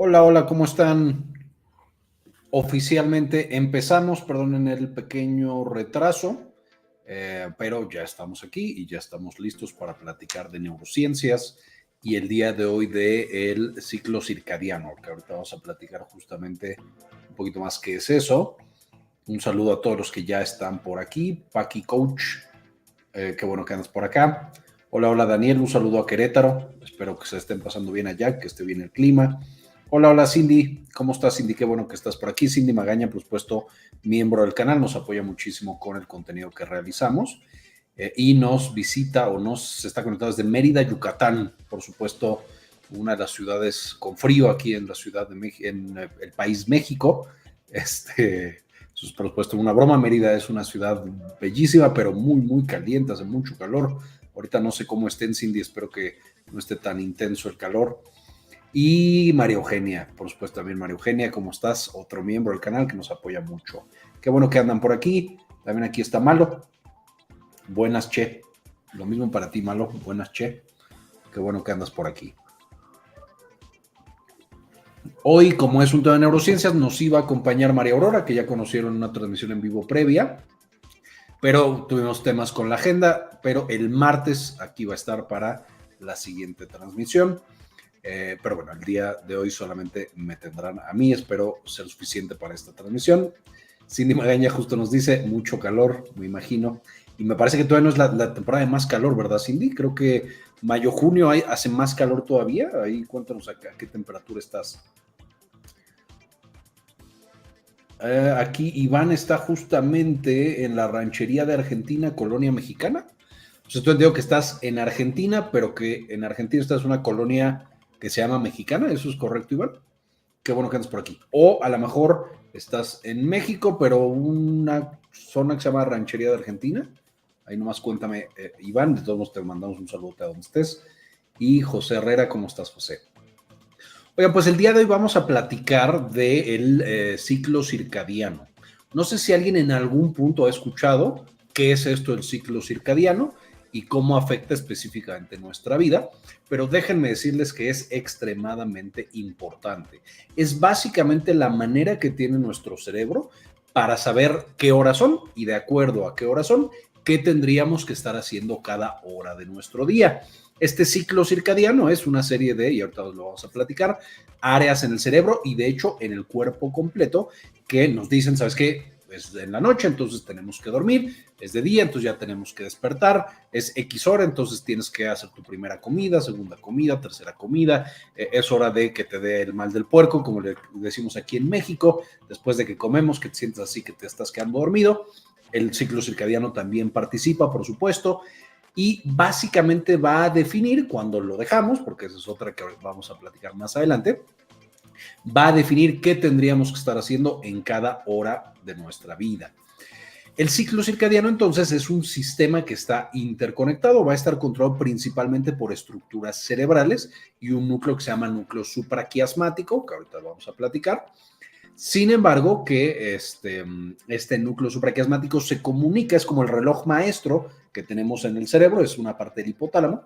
Hola, hola, ¿cómo están? Oficialmente empezamos, perdonen el pequeño retraso, pero ya estamos aquí y ya estamos listos para platicar de neurociencias y el día de hoy de el ciclo circadiano, que ahorita vamos a platicar justamente un poquito más qué es eso. Un saludo a todos los que ya están por aquí. Paqui Coach, qué bueno que andas por acá. Hola, hola Daniel, un saludo a Querétaro. Espero que se estén pasando bien allá, que esté bien el clima. Hola, hola Cindy, ¿cómo estás Cindy? Qué bueno que estás por aquí. Cindy Magaña, por supuesto, miembro del canal, nos apoya muchísimo con el contenido que realizamos y nos visita o nos está conectado desde Mérida, Yucatán, por supuesto, una de las ciudades con frío aquí en la ciudad de México, en el país México. Eso es, por supuesto, una broma. Mérida es una ciudad bellísima, pero muy, muy caliente, hace mucho calor. Ahorita no sé cómo esté en Cindy, espero que no esté tan intenso el calor. Y María Eugenia, por supuesto, también María Eugenia, ¿cómo estás? Otro miembro del canal que nos apoya mucho. Qué bueno que andan por aquí. También aquí está Malo. Buenas, Che. Lo mismo para ti, Malo. Buenas, Che. Qué bueno que andas por aquí. Hoy, como es un tema de neurociencias, nos iba a acompañar María Aurora, que ya conocieron en una transmisión en vivo previa, pero tuvimos temas con la agenda, pero el martes aquí va a estar para la siguiente transmisión. Pero bueno, el día de hoy solamente me tendrán a mí, espero ser suficiente para esta transmisión. Cindy Magaña justo nos dice, mucho calor, me imagino, y me parece que todavía no es la temporada de más calor, ¿verdad, Cindy? Creo que mayo, junio hace más calor todavía. Ahí cuéntanos acá, ¿qué temperatura estás? Aquí Iván está justamente en la ranchería de Argentina, colonia mexicana. O sea, tú entiendo que estás en Argentina, pero que en Argentina estás en una colonia que se llama mexicana. ¿Eso es correcto, Iván? Qué bueno que andas por aquí. O a lo mejor estás en México, pero una zona que se llama Ranchería de Argentina. Ahí nomás cuéntame, Iván. De todos modos, te mandamos un saludo a donde estés. Y José Herrera, ¿cómo estás, José? Oiga, pues el día de hoy vamos a platicar del ciclo circadiano. No sé si alguien en algún punto ha escuchado qué es esto del ciclo circadiano y cómo afecta específicamente nuestra vida, pero déjenme decirles que es extremadamente importante. Es básicamente la manera que tiene nuestro cerebro para saber qué horas son y de acuerdo a qué horas son, qué tendríamos que estar haciendo cada hora de nuestro día. Este ciclo circadiano es una serie de, y ahorita lo vamos a platicar, áreas en el cerebro y de hecho en el cuerpo completo que nos dicen, ¿sabes qué? Es en la noche, entonces tenemos que dormir, es de día, entonces ya tenemos que despertar, es X hora, entonces tienes que hacer tu primera comida, segunda comida, tercera comida, es hora de que te dé el mal del puerco, como le decimos aquí en México, después de que comemos, que te sientas así, que te estás quedando dormido. El ciclo circadiano también participa, por supuesto, y básicamente va a definir cuando lo dejamos, porque esa es otra que vamos a platicar más adelante, va a definir qué tendríamos que estar haciendo en cada hora de nuestra vida. El ciclo circadiano entonces es un sistema que está interconectado, va a estar controlado principalmente por estructuras cerebrales y un núcleo que se llama núcleo supraquiasmático, que ahorita vamos a platicar. Sin embargo, que este núcleo supraquiasmático se comunica, es como el reloj maestro que tenemos en el cerebro, es una parte del hipotálamo,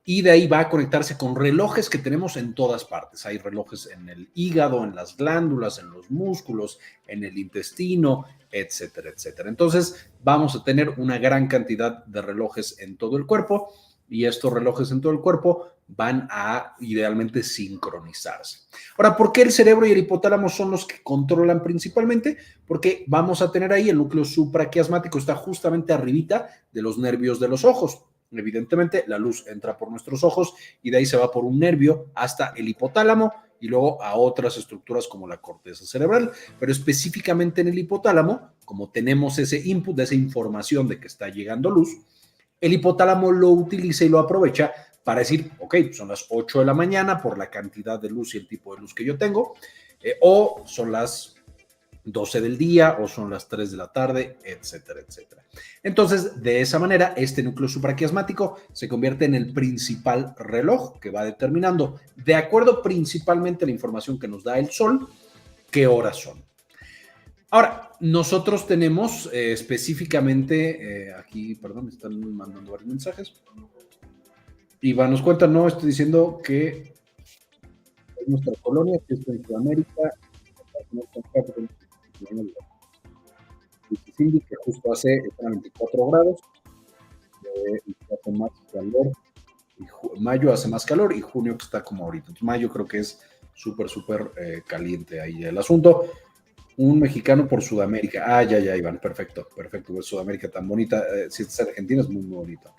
y de ahí va a conectarse con relojes que tenemos en todas partes. Hay relojes en el hígado, en las glándulas, en los músculos, en el intestino, etcétera, etcétera. Entonces, vamos a tener una gran cantidad de relojes en todo el cuerpo y estos relojes en todo el cuerpo van a idealmente sincronizarse. Ahora, ¿por qué el cerebro y el hipotálamo son los que controlan principalmente? Porque vamos a tener ahí el núcleo supraquiasmático, está justamente arribita de los nervios de los ojos. Evidentemente, la luz entra por nuestros ojos y de ahí se va por un nervio hasta el hipotálamo y luego a otras estructuras como la corteza cerebral, pero específicamente en el hipotálamo, como tenemos ese input, esa información de que está llegando luz, el hipotálamo lo utiliza y lo aprovecha para decir, ok, son las 8 de la mañana por la cantidad de luz y el tipo de luz que yo tengo, o son las 12 del día o son las 3 de la tarde, etcétera, etcétera. Entonces, de esa manera, este núcleo supraquiasmático se convierte en el principal reloj que va determinando, de acuerdo principalmente a la información que nos da el sol, qué horas son. Ahora, nosotros tenemos específicamente, aquí, perdón, me están mandando varios mensajes. Iván nos cuenta, no, estoy diciendo que es nuestra colonia, que es en Sudamérica, que justo están a 24 grados, y hace más calor, mayo hace más calor y junio que está como ahorita. Entonces, mayo creo que es súper caliente ahí el asunto. Un mexicano por Sudamérica. Ah, ya, Iván, perfecto. Pues Sudamérica tan bonita. Si es Argentina, es muy bonito.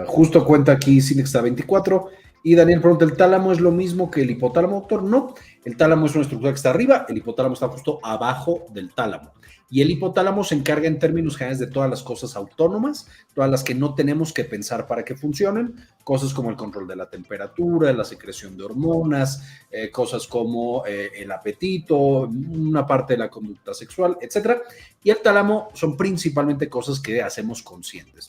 Justo cuenta aquí Cinex está 24. Y Daniel pregunta, ¿el tálamo es lo mismo que el hipotálamo, doctor? No, el tálamo es una estructura que está arriba, el hipotálamo está justo abajo del tálamo. Y el hipotálamo se encarga en términos generales de todas las cosas autónomas, todas las que no tenemos que pensar para que funcionen, cosas como el control de la temperatura, la secreción de hormonas, cosas como el apetito, una parte de la conducta sexual, etc. Y el tálamo son principalmente cosas que hacemos conscientes.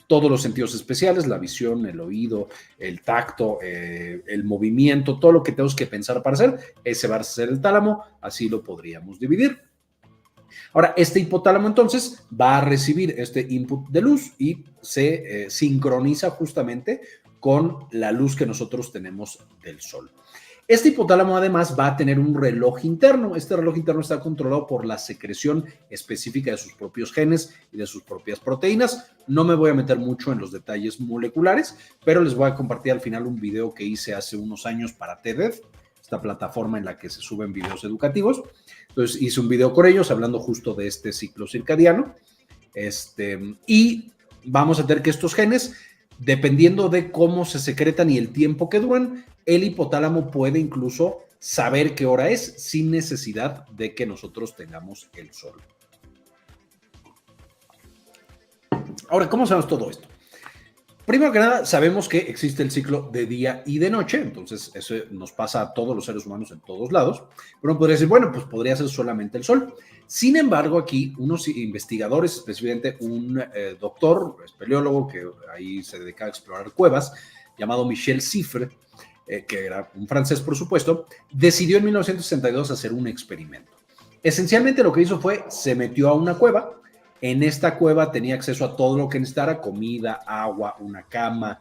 Todos los sentidos especiales, la visión, el oído, el tacto, el movimiento, todo lo que tenemos que pensar para hacer, ese va a ser el tálamo, así lo podríamos dividir. Ahora, este hipotálamo entonces va a recibir este input de luz y se sincroniza justamente con la luz que nosotros tenemos del sol. Este hipotálamo además va a tener un reloj interno. Este reloj interno está controlado por la secreción específica de sus propios genes y de sus propias proteínas. No me voy a meter mucho en los detalles moleculares, pero les voy a compartir al final un video que hice hace unos años para TED, esta plataforma en la que se suben videos educativos. Entonces hice un video con ellos hablando justo de este ciclo circadiano. Y vamos a tener que estos genes, dependiendo de cómo se secretan y el tiempo que duran, el hipotálamo puede incluso saber qué hora es sin necesidad de que nosotros tengamos el sol. Ahora, ¿cómo sabemos todo esto? Primero que nada, sabemos que existe el ciclo de día y de noche, entonces eso nos pasa a todos los seres humanos en todos lados, pero uno podría decir, bueno, pues podría ser solamente el sol. Sin embargo, aquí unos investigadores, específicamente un doctor, espeleólogo, que ahí se dedicaba a explorar cuevas, llamado Michel Siffre, que era un francés, por supuesto, decidió en 1962 hacer un experimento. Esencialmente lo que hizo fue, se metió a una cueva. En esta cueva tenía acceso a todo lo que necesitara, comida, agua, una cama,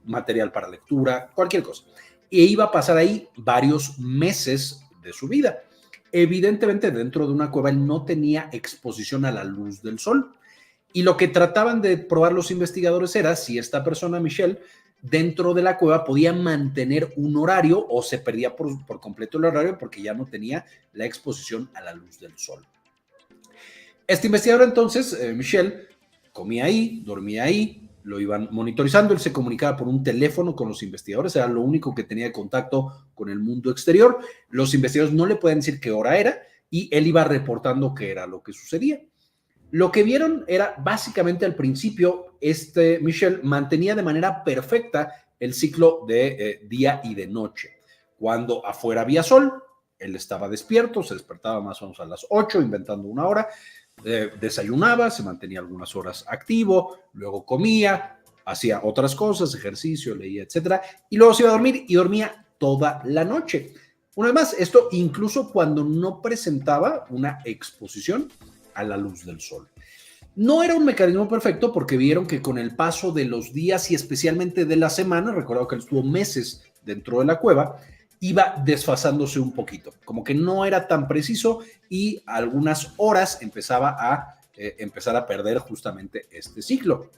material para lectura, cualquier cosa. E iba a pasar ahí varios meses de su vida. Evidentemente, dentro de una cueva él no tenía exposición a la luz del sol. Y lo que trataban de probar los investigadores era si esta persona, Michel, dentro de la cueva podía mantener un horario o se perdía por completo el horario porque ya no tenía la exposición a la luz del sol. Este investigador entonces, Michel, comía ahí, dormía ahí, lo iban monitorizando, él se comunicaba por un teléfono con los investigadores, era lo único que tenía de contacto con el mundo exterior. Los investigadores no le pueden decir qué hora era y él iba reportando qué era lo que sucedía. Lo que vieron era básicamente al principio, Michel mantenía de manera perfecta el ciclo de día y de noche. Cuando afuera había sol, él estaba despierto, se despertaba más o menos a las 8, inventando una hora, desayunaba, se mantenía algunas horas activo, luego comía, hacía otras cosas, ejercicio, leía, etcétera, y luego se iba a dormir y dormía toda la noche. Una vez más, esto incluso cuando no presentaba una exposición a la luz del sol. No era un mecanismo perfecto porque vieron que con el paso de los días y especialmente de la semana, recuerdo que él estuvo meses dentro de la cueva, iba desfasándose un poquito, como que no era tan preciso y algunas horas empezaba a empezar a perder justamente este ciclo.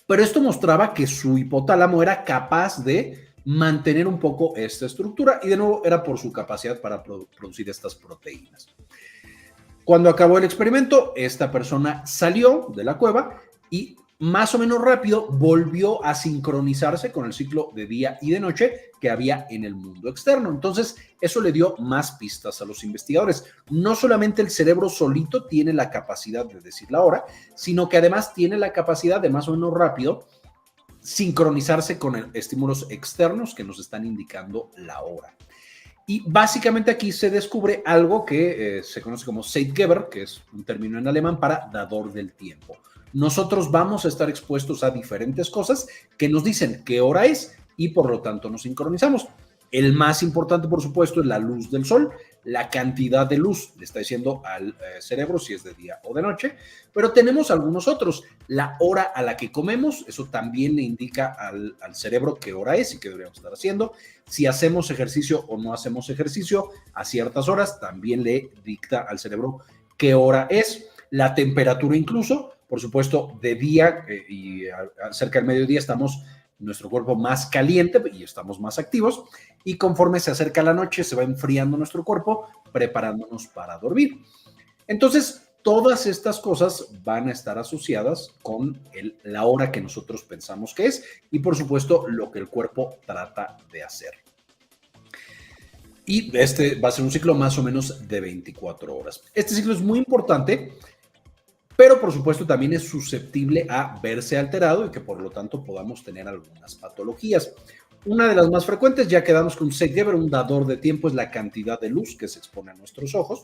Pero esto mostraba que su hipotálamo era capaz de mantener un poco esta estructura y de nuevo era por su capacidad para producir estas proteínas. Cuando acabó el experimento, esta persona salió de la cueva y más o menos rápido volvió a sincronizarse con el ciclo de día y de noche que había en el mundo externo. Entonces, eso le dio más pistas a los investigadores. No solamente el cerebro solito tiene la capacidad de decir la hora, sino que además tiene la capacidad de más o menos rápido sincronizarse con estímulos externos que nos están indicando la hora. Y básicamente aquí se descubre algo que se conoce como Zeitgeber, que es un término en alemán para dador del tiempo. Nosotros vamos a estar expuestos a diferentes cosas que nos dicen qué hora es y por lo tanto nos sincronizamos. El más importante, por supuesto, es la luz del sol. la cantidad de luz, le está diciendo al cerebro si es de día o de noche, pero tenemos algunos otros. La hora a la que comemos, eso también le indica al cerebro qué hora es y qué deberíamos estar haciendo. Si hacemos ejercicio o no hacemos ejercicio a ciertas horas, también le dicta al cerebro qué hora es. La temperatura incluso, por supuesto, de día y cerca del mediodía estamos nuestro cuerpo más caliente y estamos más activos, y conforme se acerca la noche se va enfriando nuestro cuerpo preparándonos para dormir. Entonces, todas estas cosas van a estar asociadas con la hora que nosotros pensamos que es y, por supuesto, lo que el cuerpo trata de hacer. Y este va a ser un ciclo más o menos de 24 horas. Este ciclo es muy importante, pero por supuesto también es susceptible a verse alterado y que por lo tanto podamos tener algunas patologías. Una de las más frecuentes, ya quedamos con un Zeitgeber, un dador de tiempo, es la cantidad de luz que se expone a nuestros ojos.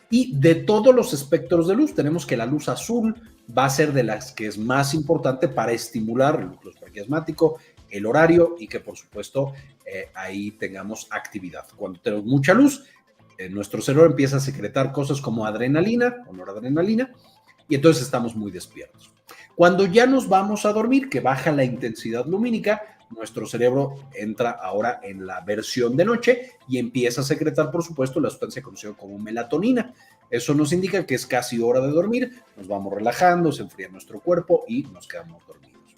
Y de todos los espectros de luz, tenemos que la luz azul va a ser de las que es más importante para estimular el núcleo supraquiasmático, el horario y que por supuesto ahí tengamos actividad. Cuando tenemos mucha luz, nuestro cerebro empieza a secretar cosas como adrenalina o noradrenalina, y entonces estamos muy despiertos. Cuando ya nos vamos a dormir, que baja la intensidad lumínica, nuestro cerebro entra ahora en la versión de noche y empieza a secretar, por supuesto, la sustancia conocida como melatonina. Eso nos indica que es casi hora de dormir, nos vamos relajando, se enfría nuestro cuerpo y nos quedamos dormidos.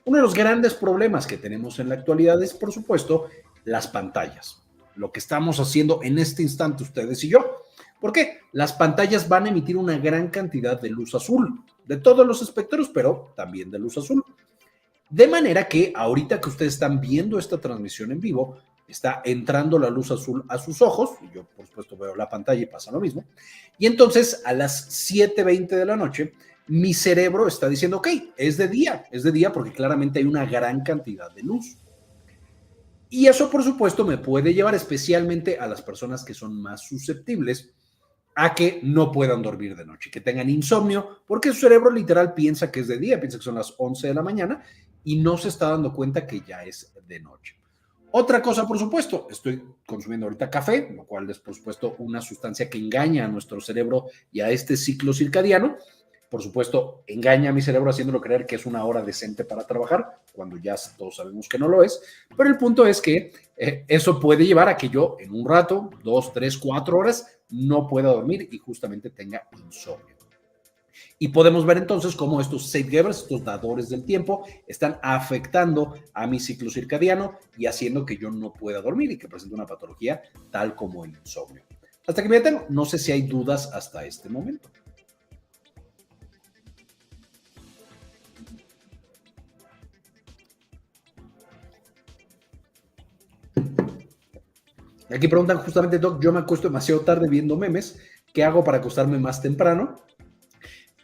Uno de los grandes problemas que tenemos en la actualidad es, por supuesto, las pantallas. Lo que estamos haciendo en este instante ustedes y yo. ¿Por qué? Las pantallas van a emitir una gran cantidad de luz azul, de todos los espectros, pero también de luz azul. De manera que ahorita que ustedes están viendo esta transmisión en vivo, está entrando la luz azul a sus ojos, y yo por supuesto veo la pantalla y pasa lo mismo, y entonces a las 7:20 de la noche, mi cerebro está diciendo, ok, es de día porque claramente hay una gran cantidad de luz. Y eso por supuesto me puede llevar especialmente a las personas que son más susceptibles a que no puedan dormir de noche, que tengan insomnio, porque su cerebro literal piensa que es de día, piensa que son las 11 de la mañana y no se está dando cuenta que ya es de noche. Otra cosa, por supuesto, estoy consumiendo ahorita café, lo cual es, por supuesto, una sustancia que engaña a nuestro cerebro y a este ciclo circadiano. Por supuesto, engaña a mi cerebro haciéndolo creer que es una hora decente para trabajar, cuando ya todos sabemos que no lo es. Pero el punto es que eso puede llevar a que yo en un rato, 2, 3, 4 horas, no pueda dormir y justamente tenga insomnio. Y podemos ver entonces cómo estos Zeitgebers, estos dadores del tiempo, están afectando a mi ciclo circadiano y haciendo que yo no pueda dormir y que presente una patología tal como el insomnio. Hasta que me detengo, no sé si hay dudas hasta este momento. Aquí preguntan justamente, Doc, yo me acuesto demasiado tarde viendo memes, ¿qué hago para acostarme más temprano?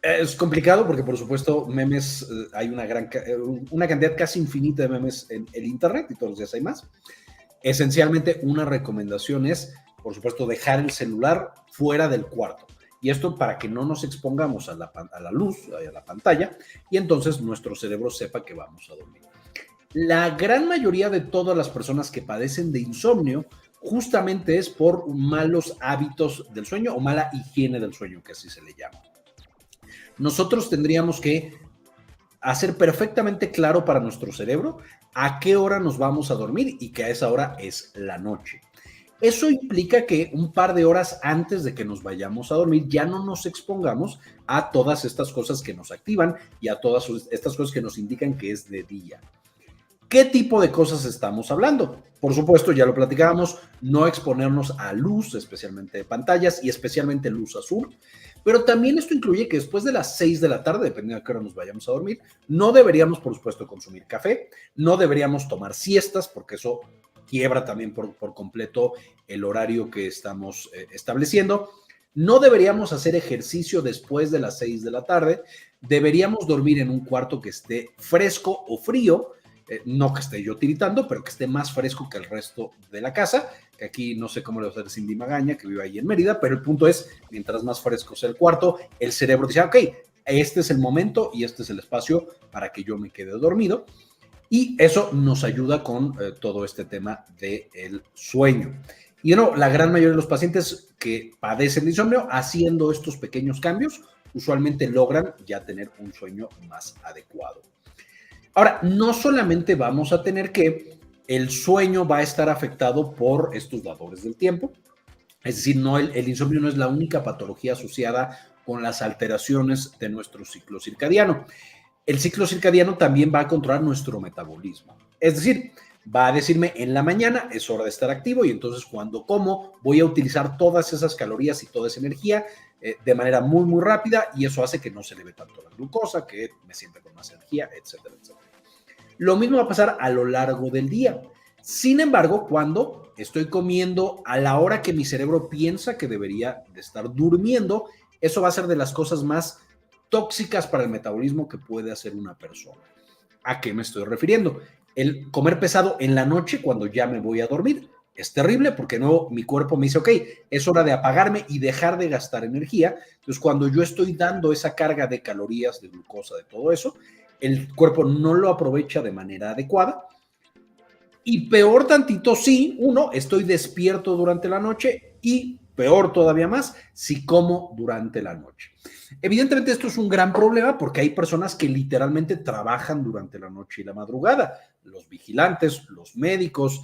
Es complicado porque, por supuesto, memes, hay una cantidad casi infinita de memes en el Internet y todos los días hay más. Esencialmente, una recomendación es, por supuesto, dejar el celular fuera del cuarto. Y esto para que no nos expongamos a la luz, a la pantalla, y entonces nuestro cerebro sepa que vamos a dormir. La gran mayoría de todas las personas que padecen de insomnio justamente es por malos hábitos del sueño o mala higiene del sueño, que así se le llama. Nosotros tendríamos que hacer perfectamente claro para nuestro cerebro a qué hora nos vamos a dormir y que a esa hora es la noche. Eso implica que un par de horas antes de que nos vayamos a dormir ya no nos expongamos a todas estas cosas que nos activan y a todas estas cosas que nos indican que es de día. ¿Qué tipo de cosas estamos hablando? Por supuesto, ya lo platicábamos, no exponernos a luz, especialmente de pantallas y especialmente luz azul, pero también esto incluye que después de las 6 de la tarde, dependiendo de qué hora nos vayamos a dormir, no deberíamos, por supuesto, consumir café, no deberíamos tomar siestas, porque eso quiebra también por completo el horario que estamos estableciendo. No deberíamos hacer ejercicio después de las 6 de la tarde, deberíamos dormir en un cuarto que esté fresco o frío, no que esté yo tiritando, pero que esté más fresco que el resto de la casa, que aquí no sé cómo le va a hacer Cindy Magaña, que vive ahí en Mérida, pero el punto es, mientras más fresco sea el cuarto, el cerebro dice, ok, este es el momento y este es el espacio para que yo me quede dormido, y eso nos ayuda con todo este tema del sueño. Y no, la gran mayoría de los pacientes que padecen de insomnio, haciendo estos pequeños cambios, usualmente logran ya tener un sueño más adecuado. Ahora, no solamente vamos a tener que el sueño va a estar afectado por estos dadores del tiempo, es decir, no, el insomnio no es la única patología asociada con las alteraciones de nuestro ciclo circadiano. El ciclo circadiano también va a controlar nuestro metabolismo. Es decir, va a decirme en la mañana es hora de estar activo y entonces cuando como voy a utilizar todas esas calorías y toda esa energía de manera muy, muy rápida y eso hace que no se eleve tanto la glucosa, que me sienta con más energía, etcétera, etcétera. Lo mismo va a pasar a lo largo del día. Sin embargo, cuando estoy comiendo a la hora que mi cerebro piensa que debería de estar durmiendo, eso va a ser de las cosas más tóxicas para el metabolismo que puede hacer una persona. ¿A qué me estoy refiriendo? El comer pesado en la noche cuando ya me voy a dormir es terrible porque no, mi cuerpo me dice, ok, es hora de apagarme y dejar de gastar energía. Entonces, cuando yo estoy dando esa carga de calorías, de glucosa, de todo eso, el cuerpo no lo aprovecha de manera adecuada. Y peor tantito, sí, uno, estoy despierto durante la noche y peor todavía más, si como durante la noche. Evidentemente esto es un gran problema porque hay personas que literalmente trabajan durante la noche y la madrugada. Los vigilantes, los médicos,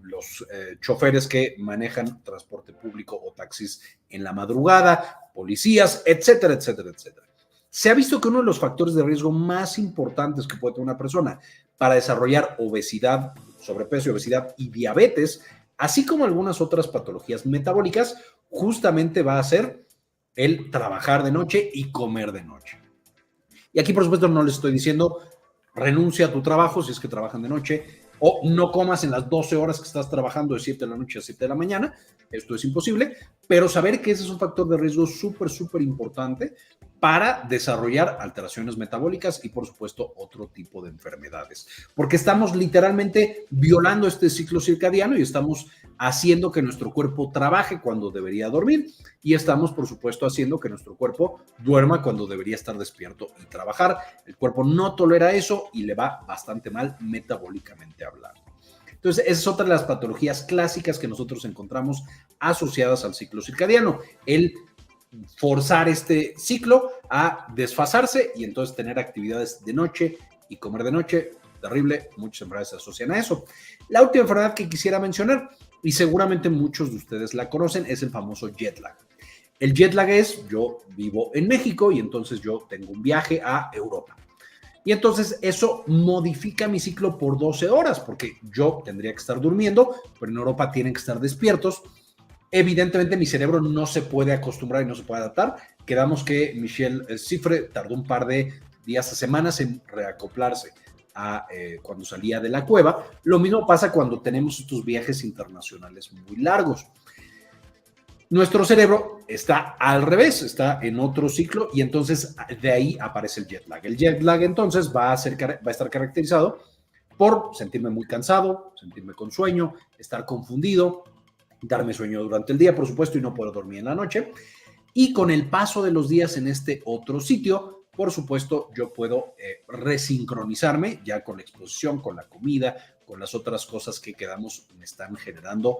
los choferes que manejan transporte público o taxis en la madrugada, policías, etcétera, etcétera, etcétera. Se ha visto que uno de los factores de riesgo más importantes que puede tener una persona para desarrollar obesidad, sobrepeso y obesidad y diabetes, así como algunas otras patologías metabólicas, justamente va a ser el trabajar de noche y comer de noche. Y aquí, por supuesto, no les estoy diciendo renuncia a tu trabajo si es que trabajan de noche o no comas en las 12 horas que estás trabajando de 7 de la noche a 7 de la mañana. Esto es imposible, pero saber que ese es un factor de riesgo súper, súper importante para desarrollar alteraciones metabólicas y, por supuesto, otro tipo de enfermedades. Porque estamos literalmente violando este ciclo circadiano y estamos haciendo que nuestro cuerpo trabaje cuando debería dormir y estamos, por supuesto, haciendo que nuestro cuerpo duerma cuando debería estar despierto y trabajar. El cuerpo no tolera eso y le va bastante mal metabólicamente hablando. Entonces, esa es otra de las patologías clásicas que nosotros encontramos asociadas al ciclo circadiano. El forzar este ciclo a desfasarse y entonces tener actividades de noche y comer de noche, terrible, muchas enfermedades se asocian a eso. La última enfermedad que quisiera mencionar, y seguramente muchos de ustedes la conocen, es el famoso jet lag. El jet lag es, yo vivo en México y entonces yo tengo un viaje a Europa. Y entonces eso modifica mi ciclo por 12 horas, porque yo tendría que estar durmiendo, pero en Europa tienen que estar despiertos. Evidentemente mi cerebro no se puede acostumbrar y no se puede adaptar. Quedamos que Michel Cifre tardó un par de días a semanas en reacoplarse a cuando salía de la cueva. Lo mismo pasa cuando tenemos estos viajes internacionales muy largos. Nuestro cerebro está al revés, está en otro ciclo y entonces de ahí aparece el jet lag. El jet lag entonces va a estar caracterizado por sentirme muy cansado, sentirme con sueño, estar confundido, darme sueño durante el día, por supuesto, y no poder dormir en la noche. Y con el paso de los días en este otro sitio, por supuesto, yo puedo resincronizarme ya con la exposición, con la comida, con las otras cosas que quedamos, me están generando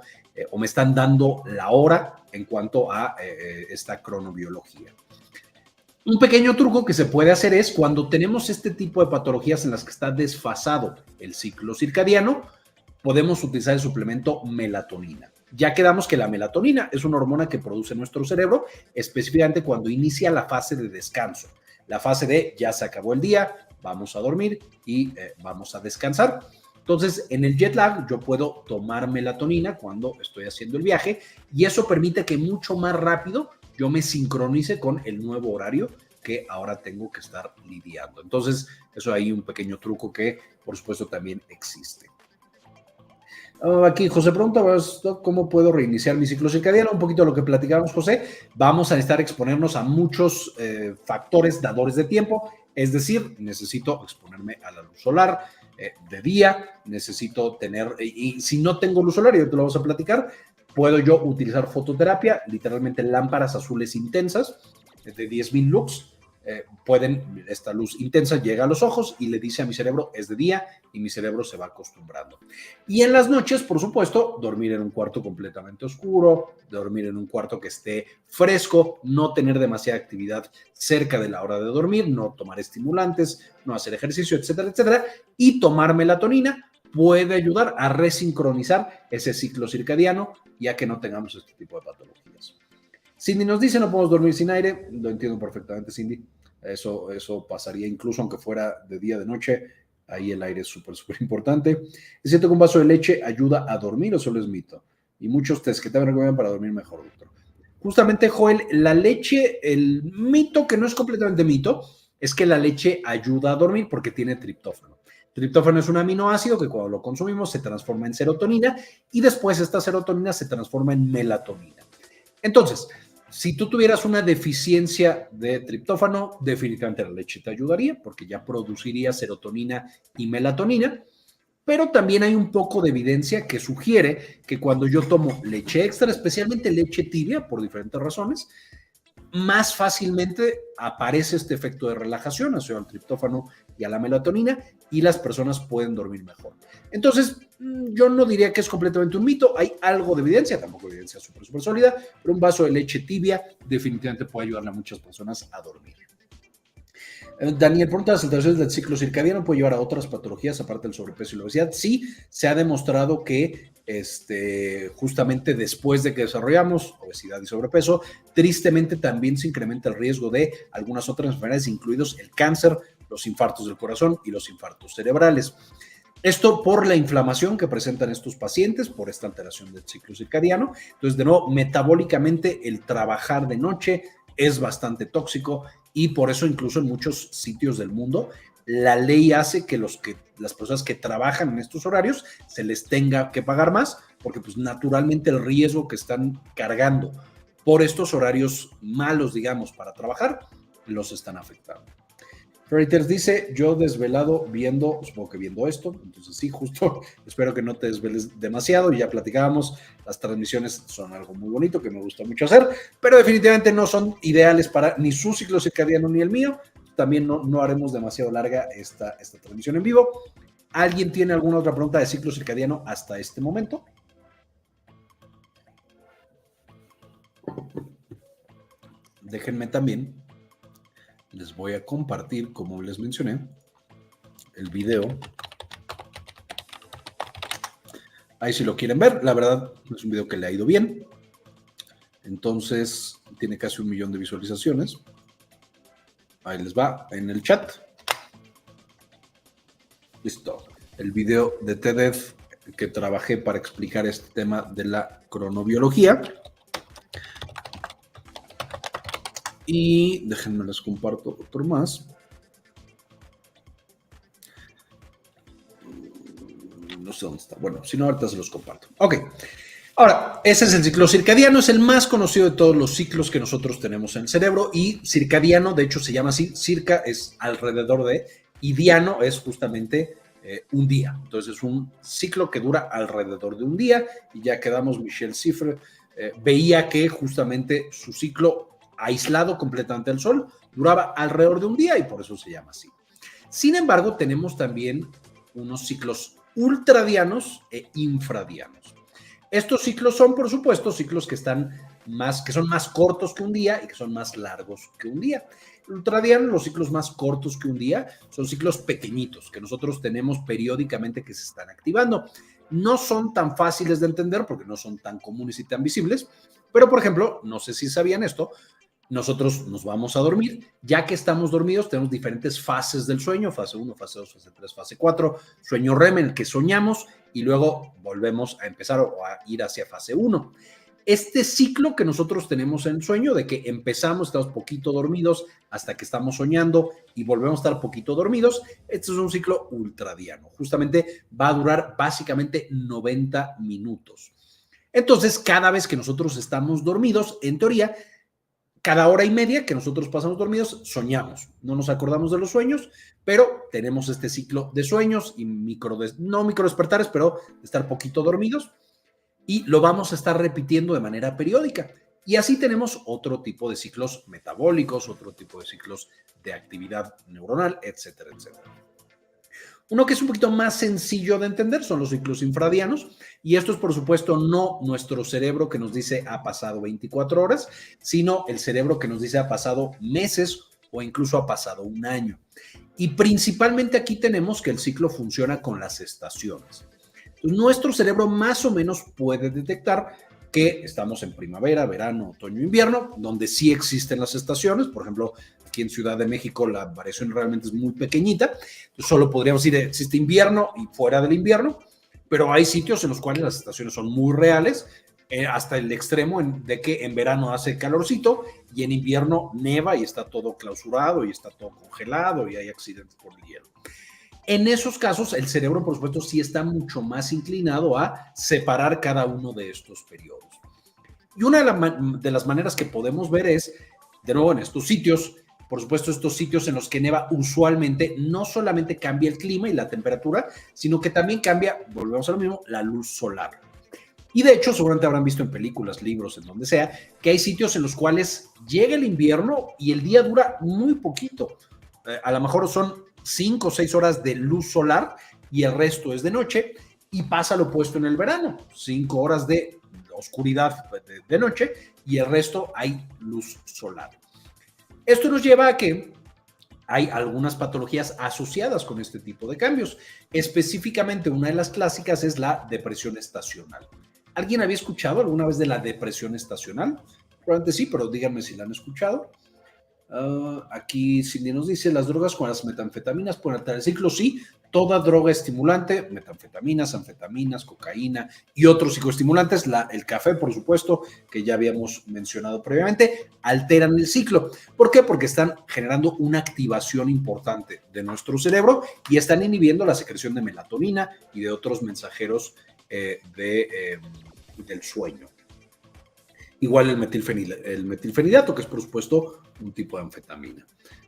o me están dando la hora en cuanto a esta cronobiología. Un pequeño truco que se puede hacer es cuando tenemos este tipo de patologías en las que está desfasado el ciclo circadiano, podemos utilizar el suplemento melatonina. Ya quedamos que la melatonina es una hormona que produce nuestro cerebro, específicamente cuando inicia la fase de descanso. La fase de ya se acabó el día, vamos a dormir y vamos a descansar. Entonces, en el jet lag yo puedo tomar melatonina cuando estoy haciendo el viaje y eso permite que mucho más rápido yo me sincronice con el nuevo horario que ahora tengo que estar lidiando. Entonces, eso hay un pequeño truco que, por supuesto, también existe. Aquí José pregunta, ¿cómo puedo reiniciar mi ciclo circadiano? Un poquito de lo que platicábamos, José. Vamos a necesitar exponernos a muchos factores dadores de tiempo, es decir, necesito exponerme a la luz solar de día, necesito tener, y si no tengo luz solar, y te lo vamos a platicar, puedo yo utilizar fototerapia, literalmente lámparas azules intensas de 10,000 lux, esta luz intensa llega a los ojos y le dice a mi cerebro, es de día, y mi cerebro se va acostumbrando. Y en las noches, por supuesto, dormir en un cuarto completamente oscuro, dormir en un cuarto que esté fresco, no tener demasiada actividad cerca de la hora de dormir, no tomar estimulantes, no hacer ejercicio, etcétera, etcétera, y tomar melatonina puede ayudar a resincronizar ese ciclo circadiano, ya que no tengamos este tipo de patologías. Cindy nos dice, no podemos dormir sin aire. Lo entiendo perfectamente, Cindy. Eso pasaría incluso aunque fuera de día, de noche. Ahí el aire es súper importante. Es cierto que un vaso de leche ayuda a dormir o solo es mito. Y muchos test que te recomiendan para dormir mejor, doctor. Justamente, Joel, la leche, el mito que no es completamente mito, es que la leche ayuda a dormir porque tiene triptófano. Triptófano es un aminoácido que cuando lo consumimos se transforma en serotonina y después esta serotonina se transforma en melatonina. Entonces, si tú tuvieras una deficiencia de triptófano, definitivamente la leche te ayudaría porque ya produciría serotonina y melatonina, pero también hay un poco de evidencia que sugiere que cuando yo tomo leche extra, especialmente leche tibia, por diferentes razones, más fácilmente aparece este efecto de relajación asociado al triptófano y a la melatonina y las personas pueden dormir mejor. Entonces, yo no diría que es completamente un mito, hay algo de evidencia, tampoco evidencia súper sólida, pero un vaso de leche tibia definitivamente puede ayudar a muchas personas a dormir. Daniel pregunta, ¿las alteraciones del ciclo circadiano puede llevar a otras patologías aparte del sobrepeso y la obesidad? Sí, se ha demostrado que justamente después de que desarrollamos obesidad y sobrepeso, tristemente también se incrementa el riesgo de algunas otras enfermedades, incluidos el cáncer, los infartos del corazón y los infartos cerebrales. Esto por la inflamación que presentan estos pacientes, por esta alteración del ciclo circadiano. Entonces, de nuevo, metabólicamente el trabajar de noche es bastante tóxico y por eso incluso en muchos sitios del mundo la ley hace que las personas que trabajan en estos horarios se les tenga que pagar más porque pues naturalmente el riesgo que están cargando por estos horarios malos, digamos, para trabajar, los están afectando. Reuters dice, yo desvelado supongo que viendo esto, entonces sí, justo, espero que no te desveles demasiado, y ya platicábamos, las transmisiones son algo muy bonito que me gusta mucho hacer, pero definitivamente no son ideales para ni su ciclo circadiano ni el mío, también no haremos demasiado larga esta transmisión en vivo. ¿Alguien tiene alguna otra pregunta de ciclo circadiano hasta este momento? Déjenme también. Les voy a compartir, como les mencioné, el video. Ahí si lo quieren ver, la verdad es un video que le ha ido bien. Entonces, tiene casi 1 millón de visualizaciones. Ahí les va en el chat. Listo. El video de TED que trabajé para explicar este tema de la cronobiología. Y déjenme les comparto otro más. No sé dónde está. Bueno, si no, ahorita se los comparto. Ok. Ahora, ese es el ciclo circadiano. Es el más conocido de todos los ciclos que nosotros tenemos en el cerebro. Y circadiano, de hecho, se llama así. Circa es alrededor de. Y diano es justamente un día. Entonces, es un ciclo que dura alrededor de un día. Y ya quedamos, Michelle Cifre veía que justamente su ciclo aislado completamente del sol, duraba alrededor de un día y por eso se llama así. Sin embargo, tenemos también unos ciclos ultradianos e infradianos. Estos ciclos son, por supuesto, ciclos que son más cortos que un día y que son más largos que un día. Ultradianos, los ciclos más cortos que un día, son ciclos pequeñitos que nosotros tenemos periódicamente que se están activando. No son tan fáciles de entender porque no son tan comunes y tan visibles, pero, por ejemplo, no sé si sabían esto, nosotros nos vamos a dormir, ya que estamos dormidos tenemos diferentes fases del sueño, fase 1, fase 2, fase 3, fase 4, sueño REM en el que soñamos y luego volvemos a empezar o a ir hacia fase 1. Este ciclo que nosotros tenemos en el sueño, de que empezamos, estamos poquito dormidos hasta que estamos soñando y volvemos a estar poquito dormidos, este es un ciclo ultradiano. Justamente va a durar básicamente 90 minutos. Entonces, cada vez que nosotros estamos dormidos, en teoría, cada hora y media que nosotros pasamos dormidos, soñamos. No nos acordamos de los sueños, pero tenemos este ciclo de sueños y no microdespertares, pero de estar poquito dormidos y lo vamos a estar repitiendo de manera periódica. Y así tenemos otro tipo de ciclos metabólicos, otro tipo de ciclos de actividad neuronal, etcétera, etcétera. Uno que es un poquito más sencillo de entender son los ciclos infradianos, y esto es por supuesto no nuestro cerebro que nos dice ha pasado 24 horas, sino el cerebro que nos dice ha pasado meses o incluso ha pasado un año. Y principalmente aquí tenemos que el ciclo funciona con las estaciones. Entonces, nuestro cerebro más o menos puede detectar que estamos en primavera, verano, otoño, invierno, donde sí existen las estaciones. Por ejemplo, aquí en Ciudad de México la variación realmente es muy pequeñita. Solo podríamos decir existe invierno y fuera del invierno, pero hay sitios en los cuales las estaciones son muy reales, hasta el extremo de que en verano hace calorcito y en invierno neva y está todo clausurado y está todo congelado y hay accidentes por el hielo. En esos casos, el cerebro, por supuesto, sí está mucho más inclinado a separar cada uno de estos periodos. Y una de las maneras que podemos ver es, de nuevo, en estos sitios, por supuesto, estos sitios en los que neva usualmente no solamente cambia el clima y la temperatura, sino que también cambia, volvemos a lo mismo, la luz solar. Y de hecho, seguramente habrán visto en películas, libros, en donde sea, que hay sitios en los cuales llega el invierno y el día dura muy poquito. A lo mejor son 5 o 6 horas de luz solar y el resto es de noche, y pasa lo opuesto en el verano, 5 horas de oscuridad de noche y el resto hay luz solar. Esto nos lleva a que hay algunas patologías asociadas con este tipo de cambios. Específicamente, una de las clásicas es la depresión estacional. ¿Alguien había escuchado alguna vez de la depresión estacional? Probablemente sí, pero díganme si la han escuchado. Aquí Cindy nos dice, las drogas con las metanfetaminas pueden alterar el ciclo. Sí, toda droga estimulante, metanfetaminas, anfetaminas, cocaína y otros psicoestimulantes, el café, por supuesto, que ya habíamos mencionado previamente, alteran el ciclo. ¿Por qué? Porque están generando una activación importante de nuestro cerebro y están inhibiendo la secreción de melatonina y de otros mensajeros del sueño. Igual el metilfenidato, que es por supuesto un tipo de anfetamina.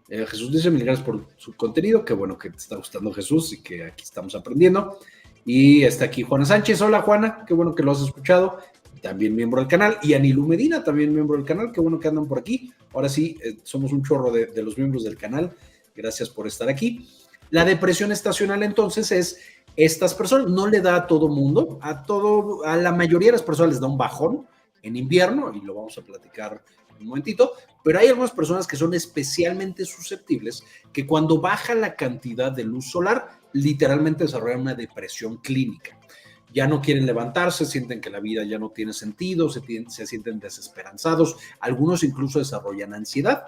Jesús dice, mil gracias por su contenido, qué bueno que te está gustando, Jesús, y que aquí estamos aprendiendo. Y está aquí Juana Sánchez, hola Juana, qué bueno que lo has escuchado, también miembro del canal, y Anilu Medina, también miembro del canal, qué bueno que andan por aquí. Ahora sí, somos un chorro de los miembros del canal, gracias por estar aquí. La depresión estacional entonces es, estas personas no le da a todo mundo, a la mayoría de las personas les da un bajón en invierno, y lo vamos a platicar un momentito, pero hay algunas personas que son especialmente susceptibles, que cuando baja la cantidad de luz solar, literalmente desarrollan una depresión clínica. Ya no quieren levantarse, sienten que la vida ya no tiene sentido, se sienten desesperanzados, algunos incluso desarrollan ansiedad,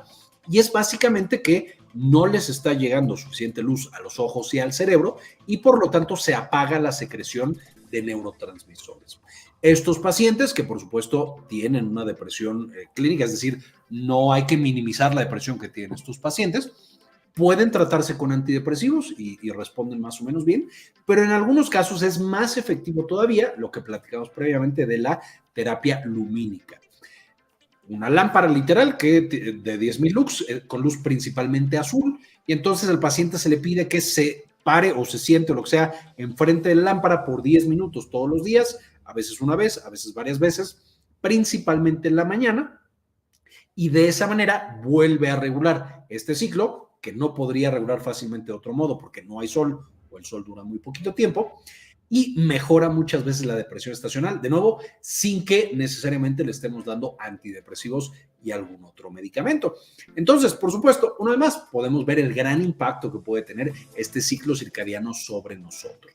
y es básicamente que no les está llegando suficiente luz a los ojos y al cerebro, y por lo tanto se apaga la secreción de neurotransmisores. Estos pacientes, que por supuesto tienen una depresión clínica, es decir, no hay que minimizar la depresión que tienen estos pacientes, pueden tratarse con antidepresivos y responden más o menos bien, pero en algunos casos es más efectivo todavía lo que platicamos previamente de la terapia lumínica. Una lámpara literal que de 10,000 lux, con luz principalmente azul, y entonces al paciente se le pide que se pare o se siente o lo que sea enfrente de la lámpara por 10 minutos todos los días, a veces una vez, a veces varias veces, principalmente en la mañana, y de esa manera vuelve a regular este ciclo, que no podría regular fácilmente de otro modo porque no hay sol o el sol dura muy poquito tiempo, y mejora muchas veces la depresión estacional, de nuevo, sin que necesariamente le estemos dando antidepresivos y algún otro medicamento. Entonces, por supuesto, una vez más, podemos ver el gran impacto que puede tener este ciclo circadiano sobre nosotros.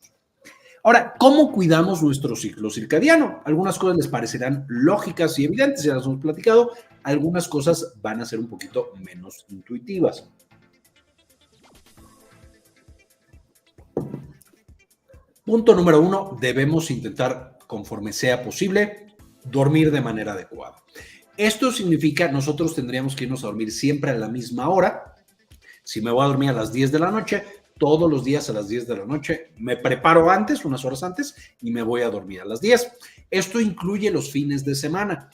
Ahora, ¿cómo cuidamos nuestro ciclo circadiano? Algunas cosas les parecerán lógicas y evidentes, ya las hemos platicado, algunas cosas van a ser un poquito menos intuitivas. Punto número 1, debemos intentar, conforme sea posible, dormir de manera adecuada. Esto significa, nosotros tendríamos que irnos a dormir siempre a la misma hora. Si me voy a dormir a las 10 de la noche, todos los días a las 10 de la noche, me preparo antes, unas horas antes, y me voy a dormir a las 10. Esto incluye los fines de semana.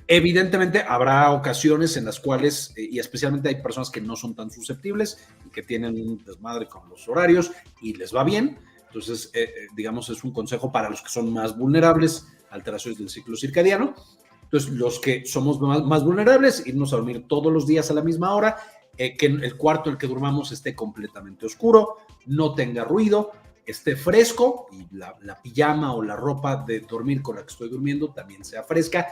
Evidentemente habrá ocasiones en las cuales, y especialmente hay personas que no son tan susceptibles y que tienen un desmadre con los horarios y les va bien. Entonces, digamos, es un consejo para los que son más vulnerables a alteraciones del ciclo circadiano. Entonces, los que somos más vulnerables, irnos a dormir todos los días a la misma hora, que el cuarto en el que durmamos esté completamente oscuro, no tenga ruido, esté fresco y la pijama o la ropa de dormir con la que estoy durmiendo también sea fresca,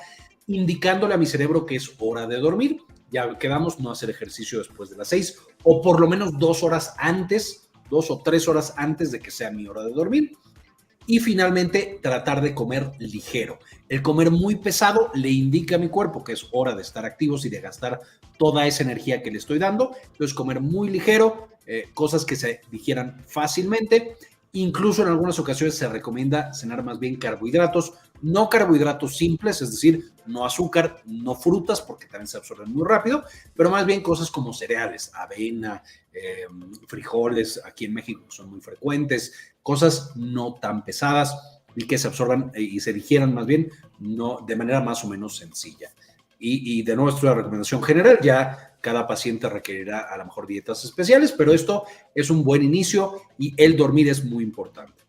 indicándole a mi cerebro que es hora de dormir. Ya quedamos no hacer ejercicio después de las 6 o por lo menos 2 horas antes, 2 o 3 horas antes de que sea mi hora de dormir. Y finalmente, tratar de comer ligero. El comer muy pesado le indica a mi cuerpo que es hora de estar activos y de gastar toda esa energía que le estoy dando. Entonces, comer muy ligero, cosas que se digieran fácilmente. Incluso en algunas ocasiones se recomienda cenar más bien carbohidratos, no carbohidratos simples, es decir, no azúcar, no frutas, porque también se absorben muy rápido, pero más bien cosas como cereales, avena, frijoles, aquí en México son muy frecuentes, cosas no tan pesadas y que se absorban y se digieran más bien no, de manera más o menos sencilla. Y de nuevo, esto es una recomendación general, ya cada paciente requerirá a lo mejor dietas especiales, pero esto es un buen inicio y el dormir es muy importante.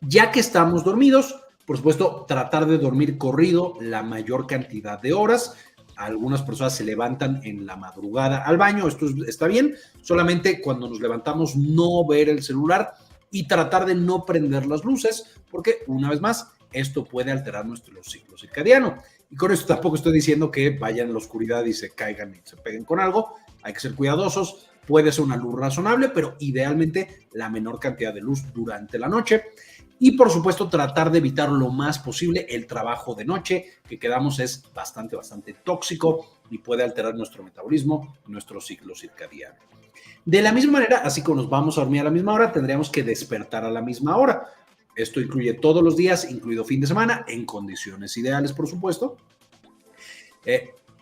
Ya que estamos dormidos, por supuesto, tratar de dormir corrido la mayor cantidad de horas. Algunas personas se levantan en la madrugada al baño, esto está bien, solamente cuando nos levantamos no ver el celular y tratar de no prender las luces, porque una vez más, esto puede alterar nuestro ciclo circadiano. Y con esto tampoco estoy diciendo que vayan a la oscuridad y se caigan y se peguen con algo, hay que ser cuidadosos, puede ser una luz razonable, pero idealmente la menor cantidad de luz durante la noche. Y por supuesto tratar de evitar lo más posible el trabajo de noche, que quedamos es bastante tóxico y puede alterar nuestro metabolismo, nuestro ciclo circadiano. De la misma manera, así como nos vamos a dormir a la misma hora, tendríamos que despertar a la misma hora. Esto incluye todos los días, incluido fin de semana, en condiciones ideales, por supuesto.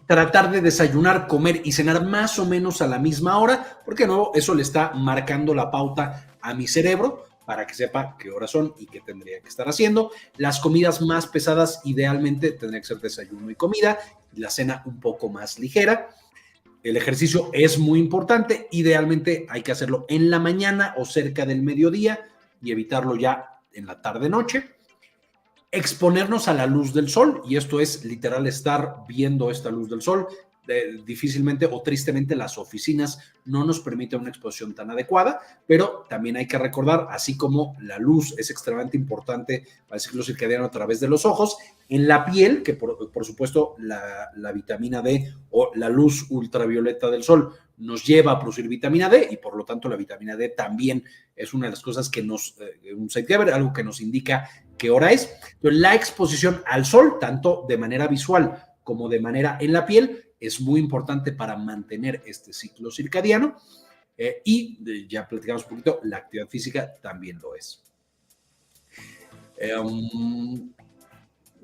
Tratar de desayunar, comer y cenar más o menos a la misma hora, porque no, eso le está marcando la pauta a mi cerebro para que sepa qué horas son y qué tendría que estar haciendo. Las comidas más pesadas idealmente tendría que ser desayuno y comida, y la cena un poco más ligera. El ejercicio es muy importante, idealmente hay que hacerlo en la mañana o cerca del mediodía y evitarlo ya en la tarde-noche. Exponernos a la luz del sol, y esto es literal estar viendo esta luz del sol. Difícilmente o tristemente las oficinas no nos permiten una exposición tan adecuada, pero también hay que recordar, así como la luz es extremadamente importante para el ciclo circadiano a través de los ojos, en la piel, que por supuesto la vitamina D o la luz ultravioleta del sol nos lleva a producir vitamina D y por lo tanto la vitamina D también es una de las cosas que nos, un saber, algo que nos indica qué hora es. Entonces, la exposición al sol, tanto de manera visual como de manera en la piel, es muy importante para mantener este ciclo circadiano y ya platicamos un poquito, la actividad física también lo es.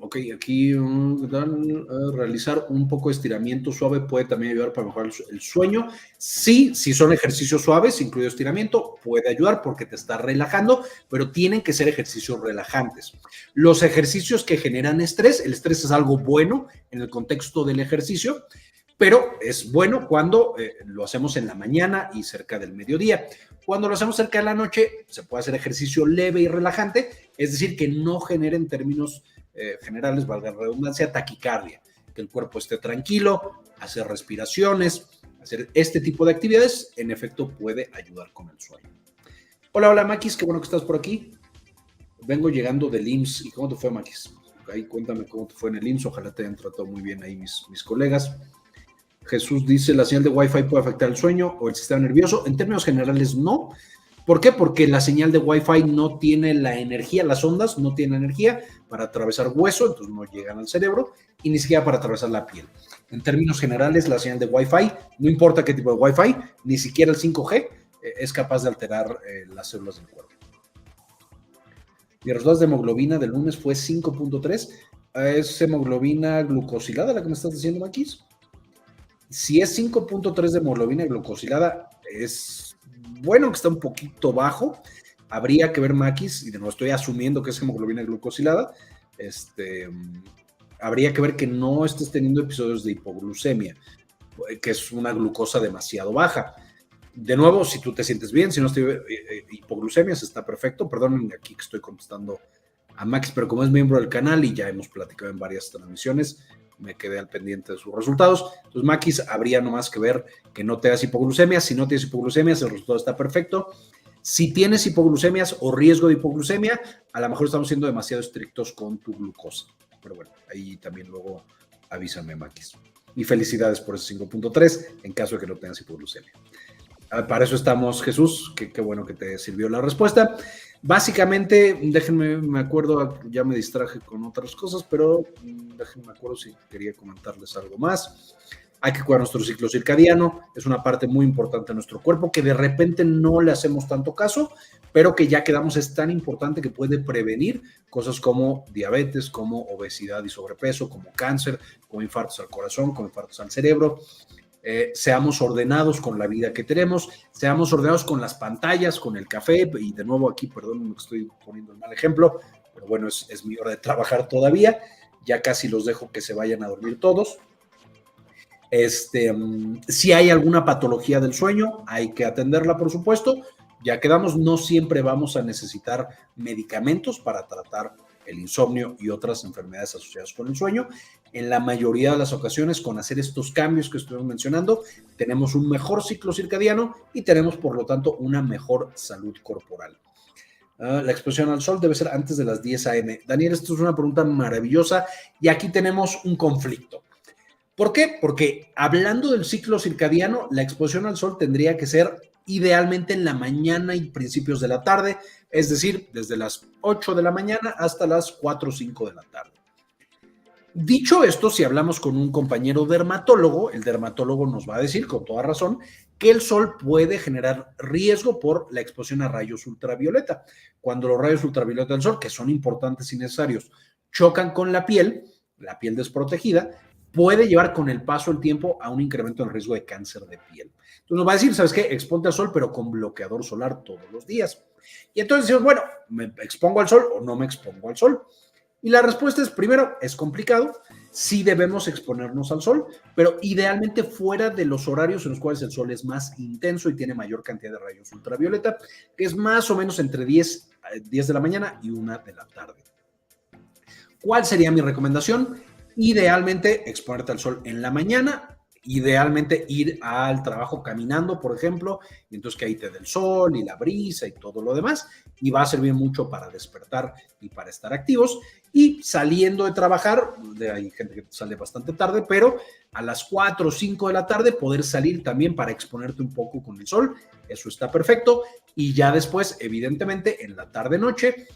Ok, aquí realizar un poco de estiramiento suave puede también ayudar para mejorar el sueño. Sí, si son ejercicios suaves, incluido estiramiento, puede ayudar porque te está relajando, pero tienen que ser ejercicios relajantes. Los ejercicios que generan estrés, el estrés es algo bueno en el contexto del ejercicio, pero es bueno cuando lo hacemos en la mañana y cerca del mediodía. Cuando lo hacemos cerca de la noche, se puede hacer ejercicio leve y relajante, es decir, que no generen términos generales, valga la redundancia, taquicardia, que el cuerpo esté tranquilo, hacer respiraciones, hacer este tipo de actividades, en efecto puede ayudar con el sueño. Hola, Maquis, qué bueno que estás por aquí. Vengo llegando del IMSS. ¿Y cómo te fue, Maquis? Ahí cuéntame cómo te fue en el IMSS, ojalá te hayan tratado muy bien ahí mis colegas. Jesús dice, ¿la señal de Wi-Fi puede afectar el sueño o el sistema nervioso? En términos generales, no. ¿Por qué? Porque la señal de Wi-Fi no tiene la energía, las ondas no tienen energía para atravesar hueso, entonces no llegan al cerebro, y ni siquiera para atravesar la piel. En términos generales, la señal de Wi-Fi, no importa qué tipo de Wi-Fi, ni siquiera el 5G es capaz de alterar las células del cuerpo. Mi resultado de hemoglobina del lunes fue 5.3. ¿Es hemoglobina glucosilada la que me estás diciendo, Maquis? Si es 5.3 de hemoglobina glucosilada, es bueno que está un poquito bajo. Habría que ver, Maquis, y de nuevo estoy asumiendo que es hemoglobina glucosilada, habría que ver que no estés teniendo episodios de hipoglucemia, que es una glucosa demasiado baja. De nuevo, si tú te sientes bien, si no estoy hipoglucemias, está perfecto. Perdón, aquí que estoy contestando a Max, pero como es miembro del canal y ya hemos platicado en varias transmisiones, me quedé al pendiente de sus resultados. Entonces, Maquis, habría nomás que ver que no tengas hipoglucemias. Si no tienes hipoglucemias, el resultado está perfecto. Si tienes hipoglucemias o riesgo de hipoglucemia, a lo mejor estamos siendo demasiado estrictos con tu glucosa. Pero bueno, ahí también luego avísame, Maquis. Y felicidades por ese 5.3 en caso de que no tengas hipoglucemia. Para eso estamos, Jesús. Qué bueno que te sirvió la respuesta. Básicamente, déjenme, me acuerdo, ya me distraje con otras cosas, pero déjenme, me acuerdo si quería comentarles algo más. Hay que cuidar nuestro ciclo circadiano, es una parte muy importante de nuestro cuerpo que de repente no le hacemos tanto caso, pero que ya quedamos es tan importante que puede prevenir cosas como diabetes, como obesidad y sobrepeso, como cáncer, como infartos al corazón, como infartos al cerebro. Seamos ordenados con la vida que tenemos, seamos ordenados con las pantallas, con el café, y de nuevo aquí, perdón, que estoy poniendo el mal ejemplo, pero bueno, es mi hora de trabajar todavía, ya casi los dejo que se vayan a dormir todos. Si hay alguna patología del sueño, hay que atenderla, por supuesto. Ya quedamos, no siempre vamos a necesitar medicamentos para tratar el insomnio y otras enfermedades asociadas con el sueño. En la mayoría de las ocasiones, con hacer estos cambios que estuvimos mencionando, tenemos un mejor ciclo circadiano y tenemos, por lo tanto, una mejor salud corporal. La exposición al sol debe ser antes de las 10 a.m. Daniel, esto es una pregunta maravillosa y aquí tenemos un conflicto. ¿Por qué? Porque hablando del ciclo circadiano, la exposición al sol tendría que ser idealmente en la mañana y principios de la tarde, es decir, desde las 8 de la mañana hasta las 4 o 5 de la tarde. Dicho esto, si hablamos con un compañero dermatólogo, el dermatólogo nos va a decir con toda razón que el sol puede generar riesgo por la exposición a rayos ultravioleta. Cuando los rayos ultravioleta del sol, que son importantes y necesarios, chocan con la piel desprotegida, puede llevar con el paso del tiempo a un incremento en el riesgo de cáncer de piel. Entonces nos va a decir, ¿sabes qué? Exponte al sol, pero con bloqueador solar todos los días. Y entonces decimos, bueno, ¿me expongo al sol o no me expongo al sol? Y la respuesta es, primero, es complicado, sí debemos exponernos al sol, pero idealmente fuera de los horarios en los cuales el sol es más intenso y tiene mayor cantidad de rayos ultravioleta, que es más o menos entre 10 de la mañana y 1 de la tarde. ¿Cuál sería mi recomendación? Idealmente exponerte al sol en la mañana, idealmente ir al trabajo caminando, por ejemplo, y entonces que ahí te dé el sol y la brisa y todo lo demás, y va a servir mucho para despertar y para estar activos. Y saliendo de trabajar, hay gente que sale bastante tarde, pero a las 4 o 5 de la tarde poder salir también para exponerte un poco con el sol, eso está perfecto. Y ya después, evidentemente, en la tarde-noche,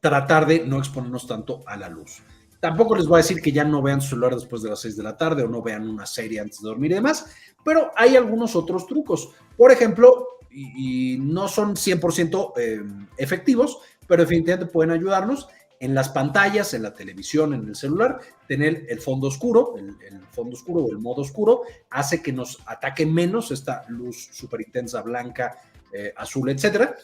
tratar de no exponernos tanto a la luz. Tampoco les voy a decir que ya no vean su celular después de las 6 de la tarde o no vean una serie antes de dormir y demás, pero hay algunos otros trucos. Por ejemplo, y no son 100% efectivos, pero definitivamente pueden ayudarnos en las pantallas, en la televisión, en el celular, tener el fondo oscuro, el fondo oscuro o el modo oscuro, hace que nos ataque menos esta luz súper intensa, blanca, azul, etcétera.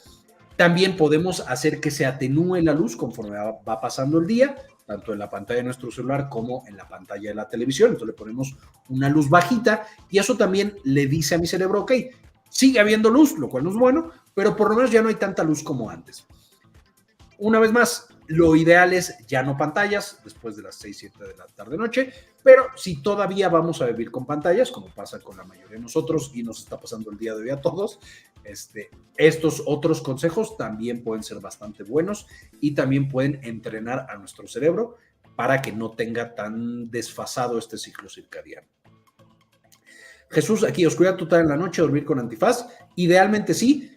También podemos hacer que se atenúe la luz conforme va pasando el día, tanto en la pantalla de nuestro celular como en la pantalla de la televisión. Entonces le ponemos una luz bajita y eso también le dice a mi cerebro, ok, sigue habiendo luz, lo cual no es bueno, pero por lo menos ya no hay tanta luz como antes. Una vez más, lo ideal es ya no pantallas después de las 6, 7 de la tarde-noche, pero si todavía vamos a vivir con pantallas, como pasa con la mayoría de nosotros y nos está pasando el día de hoy a todos, estos otros consejos también pueden ser bastante buenos y también pueden entrenar a nuestro cerebro para que no tenga tan desfasado este ciclo circadiano. Jesús, aquí, oscuridad total en la noche, dormir con antifaz. Idealmente sí.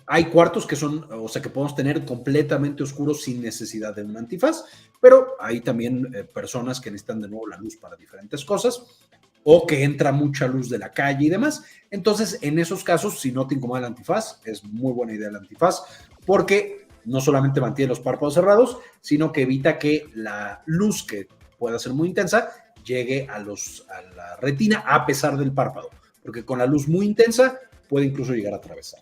Hay cuartos que son, o sea, que podemos tener completamente oscuros sin necesidad de un antifaz, pero hay también personas que necesitan de nuevo la luz para diferentes cosas o que entra mucha luz de la calle y demás. Entonces, en esos casos, si no te incomoda el antifaz, es muy buena idea el antifaz porque no solamente mantiene los párpados cerrados, sino que evita que la luz, que pueda ser muy intensa, llegue a la retina a pesar del párpado, porque con la luz muy intensa puede incluso llegar a atravesar.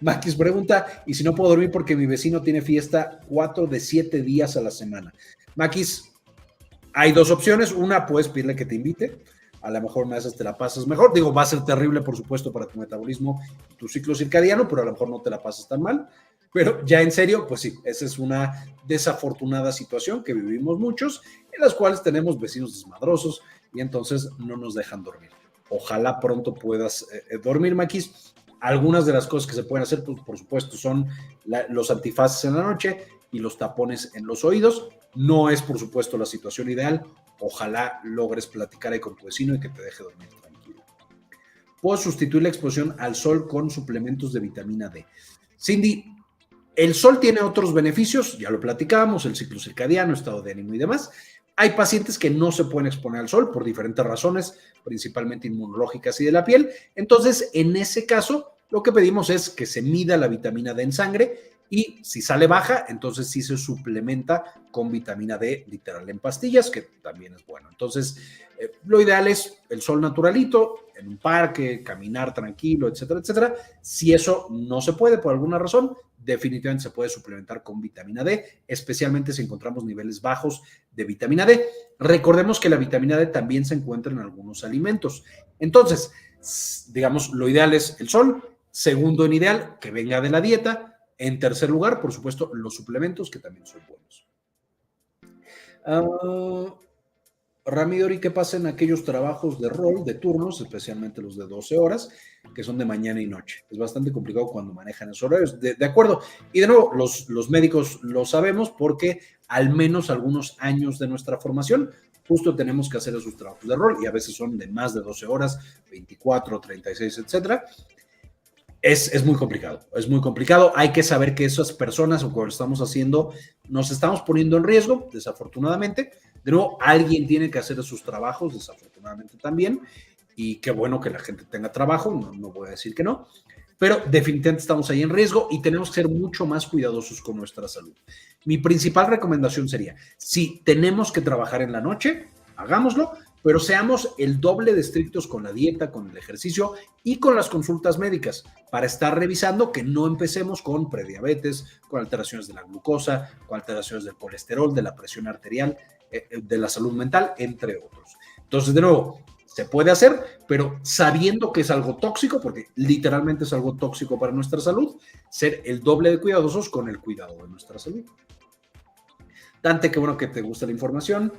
Maquis pregunta, ¿y si no puedo dormir porque mi vecino tiene fiesta 4 de 7 días a la semana? Maquis, hay dos opciones. Una, puedes pedirle que te invite. A lo mejor me haces, te la pasas mejor. Digo, va a ser terrible, por supuesto, para tu metabolismo y tu ciclo circadiano, pero a lo mejor no te la pasas tan mal. Pero ya en serio, pues sí, esa es una desafortunada situación que vivimos muchos, en las cuales tenemos vecinos desmadrosos y entonces no nos dejan dormir. Ojalá pronto puedas dormir, Maquis. Algunas de las cosas que se pueden hacer, pues, por supuesto, son los antifaces en la noche y los tapones en los oídos. No es, por supuesto, la situación ideal. Ojalá logres platicar ahí con tu vecino y que te deje dormir tranquilo. Puedo sustituir la exposición al sol con suplementos de vitamina D. Cindy, el sol tiene otros beneficios, ya lo platicábamos, el ciclo circadiano, estado de ánimo y demás. Hay pacientes que no se pueden exponer al sol por diferentes razones, principalmente inmunológicas y de la piel. Entonces, en ese caso, lo que pedimos es que se mida la vitamina D en sangre y si sale baja, entonces sí se suplementa con vitamina D literal en pastillas, que también es bueno. Entonces, lo ideal es el sol naturalito, en un parque, caminar tranquilo, etcétera, etcétera. Si eso no se puede por alguna razón, definitivamente se puede suplementar con vitamina D, especialmente si encontramos niveles bajos de vitamina D. Recordemos que la vitamina D también se encuentra en algunos alimentos. Entonces, digamos, lo ideal es el sol. Segundo en ideal, que venga de la dieta. En tercer lugar, por supuesto, los suplementos, que también son buenos. Ramidori, ¿qué pasa en aquellos trabajos de rol, de turnos, especialmente los de 12 horas, que son de mañana y noche? Es bastante complicado cuando manejan esos horarios. De acuerdo. Y de nuevo, los médicos lo sabemos porque al menos algunos años de nuestra formación justo tenemos que hacer esos trabajos de rol y a veces son de más de 12 horas, 24, 36, etcétera. Es muy complicado, es muy complicado. Hay que saber que esas personas o cuando lo estamos haciendo, nos estamos poniendo en riesgo, desafortunadamente. De nuevo, alguien tiene que hacer esos trabajos, desafortunadamente también. Y qué bueno que la gente tenga trabajo, no voy a decir que no. Pero definitivamente estamos ahí en riesgo y tenemos que ser mucho más cuidadosos con nuestra salud. Mi principal recomendación sería, si tenemos que trabajar en la noche, hagámoslo, pero seamos el doble de estrictos con la dieta, con el ejercicio y con las consultas médicas para estar revisando que no empecemos con prediabetes, con alteraciones de la glucosa, con alteraciones del colesterol, de la presión arterial, de la salud mental, entre otros. Entonces, de nuevo, se puede hacer, pero sabiendo que es algo tóxico, porque literalmente es algo tóxico para nuestra salud, ser el doble de cuidadosos con el cuidado de nuestra salud. Dante, qué bueno que te gusta la información.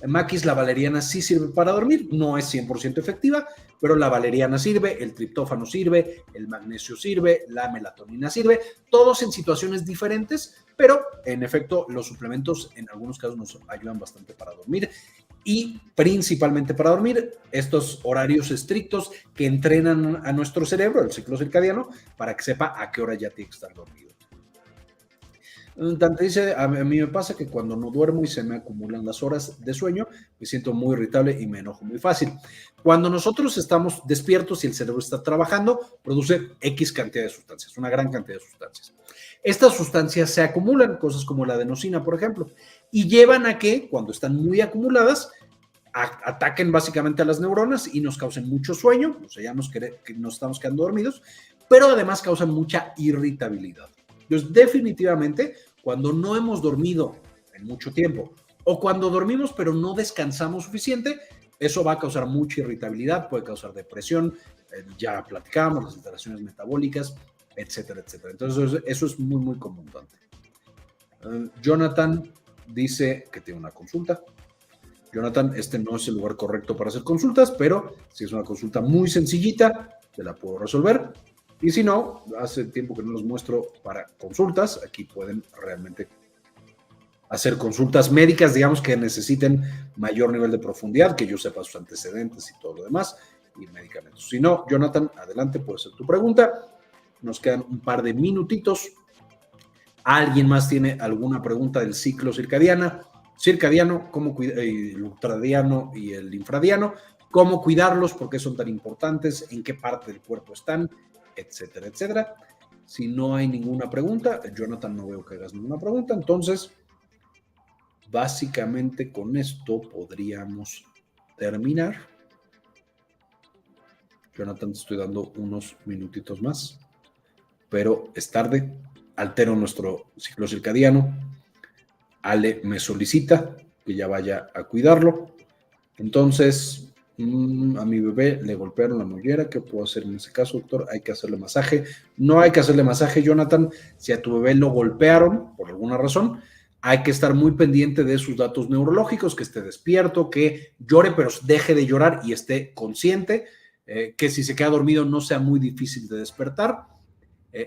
Maquis, la valeriana sí sirve para dormir, no es 100% efectiva, pero la valeriana sirve, el triptófano sirve, el magnesio sirve, la melatonina sirve, todos en situaciones diferentes, pero en efecto los suplementos en algunos casos nos ayudan bastante para dormir y principalmente para dormir estos horarios estrictos que entrenan a nuestro cerebro, el ciclo circadiano, para que sepa a qué hora ya tiene que estar dormido. Dante dice, a mí me pasa que cuando no duermo y se me acumulan las horas de sueño, me siento muy irritable y me enojo muy fácil. Cuando nosotros estamos despiertos y el cerebro está trabajando, produce X cantidad de sustancias, una gran cantidad de sustancias. Estas sustancias se acumulan, cosas como la adenosina, por ejemplo, y llevan a que, cuando están muy acumuladas, ataquen básicamente a las neuronas y nos causen mucho sueño, o sea, ya nos estamos quedando dormidos, pero además causan mucha irritabilidad. Entonces, definitivamente, cuando no hemos dormido en mucho tiempo o cuando dormimos pero no descansamos suficiente, eso va a causar mucha irritabilidad, puede causar depresión, ya platicamos, las alteraciones metabólicas, etcétera, etcétera. Entonces, eso es muy, muy común. Jonathan dice que tiene una consulta. Jonathan, este no es el lugar correcto para hacer consultas, pero si es una consulta muy sencillita, te la puedo resolver. Y si no, hace tiempo que no los muestro para consultas. Aquí pueden realmente hacer consultas médicas, digamos, que necesiten mayor nivel de profundidad, que yo sepa sus antecedentes y todo lo demás, y medicamentos. Si no, Jonathan, adelante, puede ser tu pregunta. Nos quedan un par de minutitos. ¿Alguien más tiene alguna pregunta del ciclo circadiano, cómo el ultradiano y el infradiano? ¿Cómo cuidarlos? ¿Por qué son tan importantes? ¿En qué parte del cuerpo están? Etcétera, etcétera. Si no hay ninguna pregunta, Jonathan, no veo que hagas ninguna pregunta, entonces básicamente con esto podríamos terminar. Jonathan, te estoy dando unos minutitos más, pero es tarde, altero nuestro ciclo circadiano, Ale me solicita que ya vaya a cuidarlo, entonces A mi bebé le golpearon la mollera. ¿Qué puedo hacer en ese caso, doctor? Hay que hacerle masaje. No hay que hacerle masaje, Jonathan. Si a tu bebé lo golpearon por alguna razón, hay que estar muy pendiente de sus datos neurológicos, que esté despierto, que llore, pero deje de llorar y esté consciente, que si se queda dormido no sea muy difícil de despertar,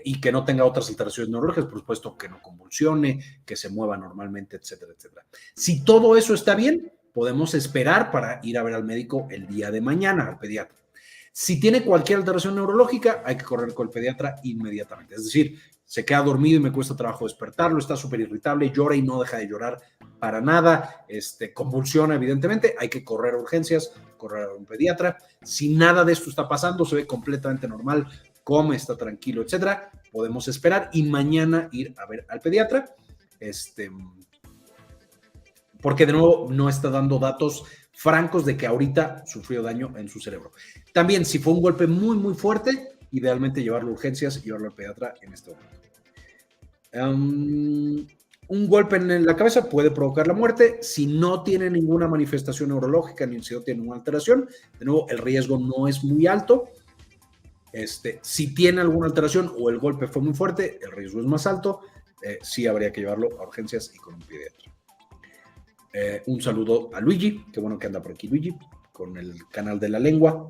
y que no tenga otras alteraciones neurológicas, por supuesto, que no convulsione, que se mueva normalmente, etcétera, etcétera. Si todo eso está bien, podemos esperar para ir a ver al médico el día de mañana, al pediatra. Si tiene cualquier alteración neurológica, hay que correr con el pediatra inmediatamente. Es decir, se queda dormido y me cuesta trabajo despertarlo, está súper irritable, llora y no deja de llorar para nada, convulsiona evidentemente, hay que correr a urgencias, correr a un pediatra. Si nada de esto está pasando, se ve completamente normal, come, está tranquilo, etcétera, podemos esperar y mañana ir a ver al pediatra, porque de nuevo no está dando datos francos de que ahorita sufrió daño en su cerebro. También, si fue un golpe muy, muy fuerte, idealmente llevarlo a urgencias y llevarlo al pediatra en este momento. Un golpe en la cabeza puede provocar la muerte. Si no tiene ninguna manifestación neurológica ni si no tiene ninguna alteración, de nuevo, el riesgo no es muy alto. Si tiene alguna alteración o el golpe fue muy fuerte, el riesgo es más alto. Sí habría que llevarlo a urgencias y con un pediatra. Un saludo a Luigi, qué bueno que anda por aquí Luigi, con el canal de la lengua.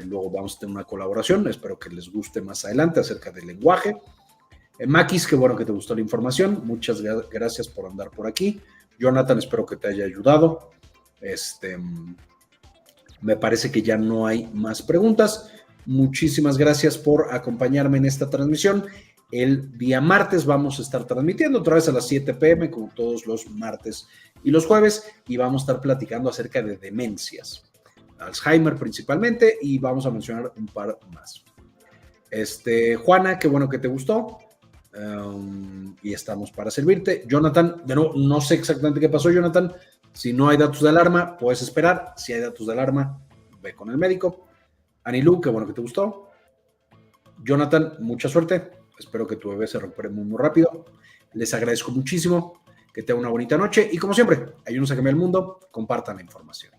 Luego vamos a tener una colaboración, espero que les guste más adelante acerca del lenguaje. Maquis, qué bueno que te gustó la información, muchas gracias por andar por aquí. Jonathan, espero que te haya ayudado. Me parece que ya no hay más preguntas. Muchísimas gracias por acompañarme en esta transmisión. El día martes vamos a estar transmitiendo otra vez a las 7 p.m. como todos los martes y los jueves, y vamos a estar platicando acerca de demencias, Alzheimer principalmente, y vamos a mencionar un par más. Juana, qué bueno que te gustó, y estamos para servirte. Jonathan, de nuevo, no sé exactamente qué pasó, Jonathan. Si no hay datos de alarma, puedes esperar. Si hay datos de alarma, ve con el médico. Anilu, qué bueno que te gustó. Jonathan, mucha suerte. Espero que tu bebé se recupere muy, muy rápido. Les agradezco muchísimo. Que tengan una bonita noche. Y como siempre, ayúdenos a cambiar el mundo. Compartan la información.